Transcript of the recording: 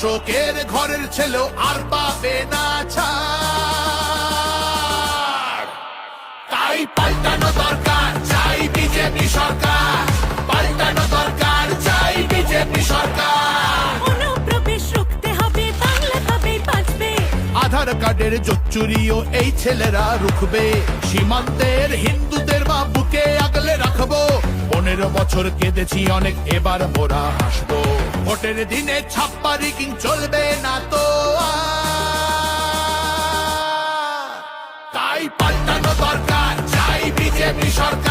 শাসকের ঘরের ছেলেও আর পাবে না ছাড়। তাই পাল্টানো দরকার, চাই বিজেপি সরকার। পাল্টানো দরকার, চাই বিজেপি সরকার। অনুপ্রবেশ রুখতে হবে, বাংলা তবেই বাঁচবে। আধার কার্ডের চুরিও এই ছেলেরা রুখবে। সীমান্তের হিন্দুদের মা বুকে আগলে রাখবো। 15 বছর কেঁদেছি অনেক, এবার মোরা হাসবো। ভোটের দিনে ছাপ্পা রিগিং চলবে না তো আর। তাই পাল্টানো দরকার, চাই বিজেপি সরকার।